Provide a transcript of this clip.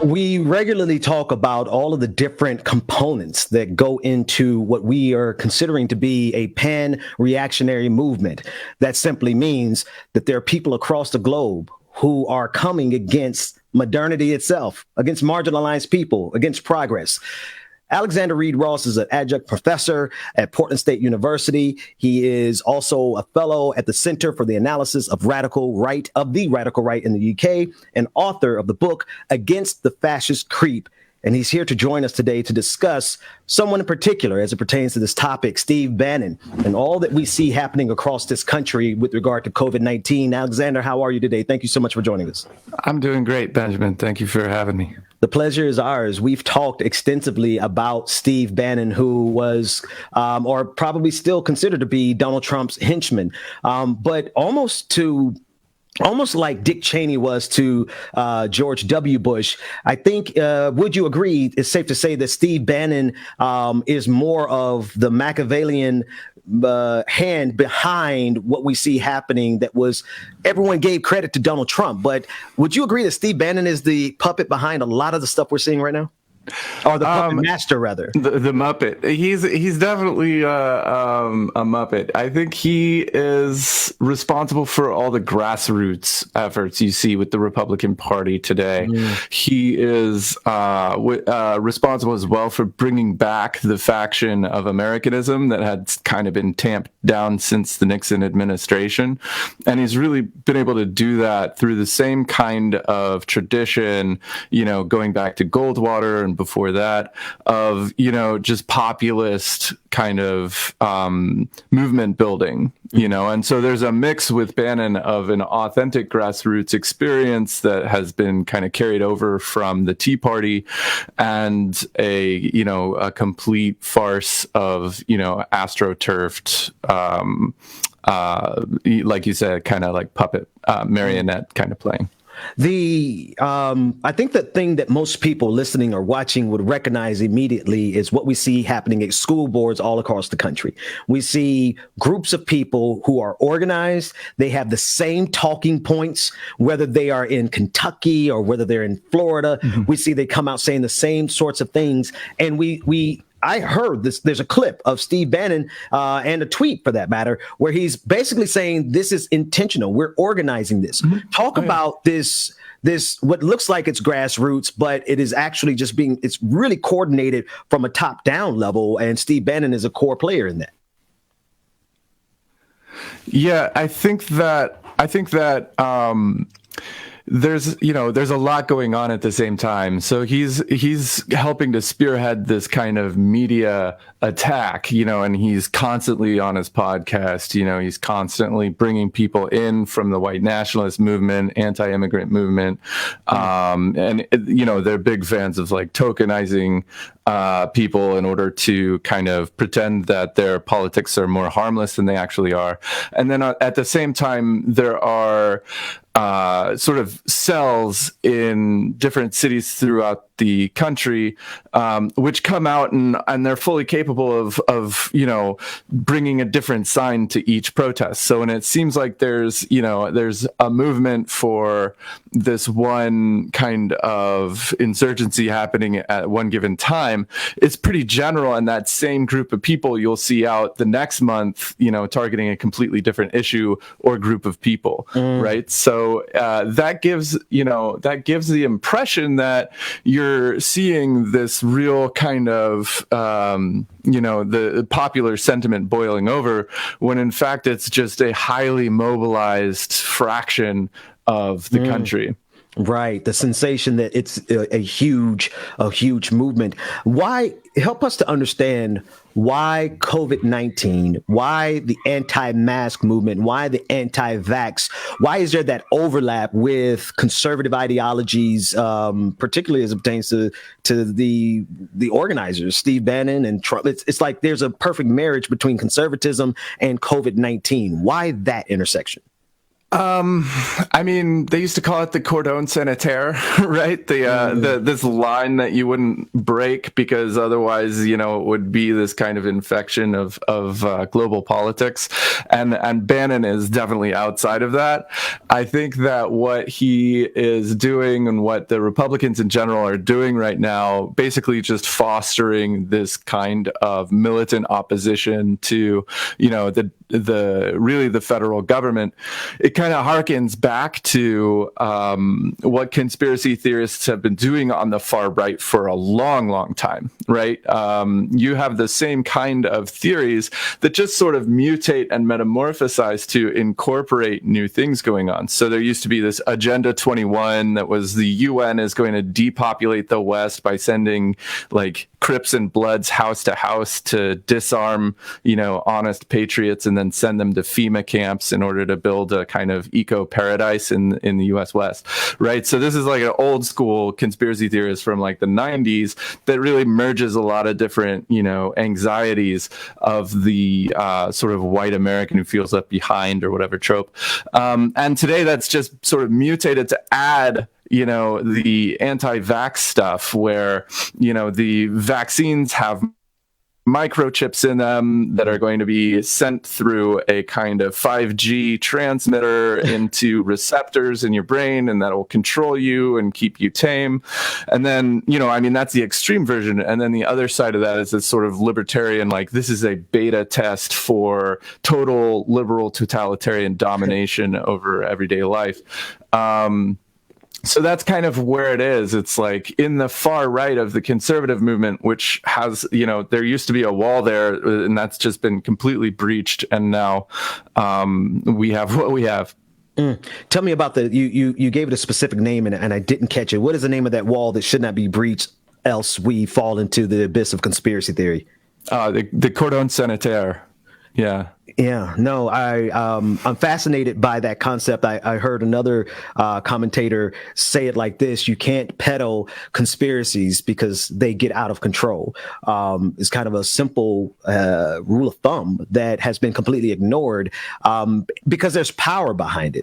We regularly talk about all of the different components that go into what we are considering to be a pan-reactionary movement. That simply means that there are people across the globe who are coming against modernity itself, against marginalized people, against progress. Alexander Reid Ross is an adjunct professor at Portland State University. He is also a fellow at the Center for the Analysis of the Radical Right in the UK, and author of the book Against the Fascist Creep. And he's here to join us today to discuss someone in particular as it pertains to this topic, Steve Bannon, and all that we see happening across this country with regard to COVID-19. Alexander, how are you today? Thank you so much for joining us. I'm doing great, Benjamin. Thank you for having me. The pleasure is ours. We've talked extensively about Steve Bannon, who was, or probably still considered to be, Donald Trump's henchman, but almost like Dick Cheney was to George W. Bush. I think, would you agree, it's safe to say that Steve Bannon is more of the Machiavellian hand behind what we see happening? That was, everyone gave credit to Donald Trump, but would you agree that Steve Bannon is the puppet behind a lot of the stuff we're seeing right now? Or the puppet master, rather. The Muppet. He's definitely a Muppet. I think he is responsible for all the grassroots efforts you see with the Republican Party today. He is responsible as well for bringing back the faction of Americanism that had kind of been tamped down since the Nixon administration. And he's really been able to do that through the same kind of tradition, going back to Goldwater and before that, of just populist kind of movement building, and so there's a mix with Bannon of an authentic grassroots experience that has been kind of carried over from the Tea Party, and a complete farce of astroturfed, like you said, kind of like puppet marionette kind of playing. I think the thing that most people listening or watching would recognize immediately is what we see happening at school boards all across the country. We see groups of people who are organized. They have the same talking points, whether they are in Kentucky or whether they're in Florida. Mm-hmm. We see they come out saying the same sorts of things. And I heard this. There's a clip of Steve Bannon and a tweet, for that matter, where he's basically saying this is intentional. We're organizing this. Mm-hmm. Talk about this what looks like it's grassroots, but it is actually just it's really coordinated from a top down level. And Steve Bannon is a core player in that. Yeah, I think that there's a lot going on at the same time. So he's helping to spearhead this kind of media attack, and he's constantly on his podcast, he's constantly bringing people in from the white nationalist movement, anti-immigrant movement. And they're big fans of like tokenizing people in order to kind of pretend that their politics are more harmless than they actually are. And then at the same time, there are sort of cells in different cities throughout the country, which come out and they're fully capable of bringing a different sign to each protest. So when it seems like there's a movement for this one kind of insurgency happening at one given time, it's pretty general, and that same group of people you'll see out the next month, targeting a completely different issue or group of people, right? So that gives the impression that you're seeing this real kind of the popular sentiment boiling over, when in fact it's just a highly mobilized fraction of the country. Right. The sensation that it's a huge movement. Why? Help us to understand why COVID-19, why the anti-mask movement, why the anti-vax, why is there that overlap with conservative ideologies, particularly as it pertains to the organizers, Steve Bannon and Trump? It's like there's a perfect marriage between conservatism and COVID-19. Why that intersection? I mean, they used to call it the cordon sanitaire, right? This line that you wouldn't break because otherwise, it would be this kind of infection of global politics. And Bannon is definitely outside of that. I think that what he is doing and what the Republicans in general are doing right now, basically just fostering this kind of militant opposition to, the federal government. It kind of harkens back to what conspiracy theorists have been doing on the far right for a long, long time, right? You have the same kind of theories that just sort of mutate and metamorphosize to incorporate new things going on. So there used to be this Agenda 21 that was the UN is going to depopulate the West by sending like Crips and Bloods house to house to disarm, honest patriots and then send them to FEMA camps in order to build a kind of eco paradise in the US West, right? So this is like an old school conspiracy theorist from like the 90s that really merges a lot of different, anxieties of the sort of white American who feels left behind or whatever trope. And today that's just sort of mutated to add the anti-vax stuff where, the vaccines have microchips in them that are going to be sent through a kind of 5G transmitter into receptors in your brain, and that will control you and keep you tame. And then, that's the extreme version. And then the other side of that is this sort of libertarian, like this is a beta test for total liberal totalitarian domination over everyday life. So that's kind of where it is. It's like in the far right of the conservative movement, which has, there used to be a wall there, and that's just been completely breached. And now we have what we have. Tell me about you gave it a specific name and I didn't catch it. What is the name of that wall that should not be breached, else we fall into the abyss of conspiracy theory? The cordon sanitaire. Yeah. Yeah, no, I'm fascinated by that concept. I heard another commentator say it like this: you can't peddle conspiracies because they get out of control. It's kind of a simple rule of thumb that has been completely ignored because there's power behind it.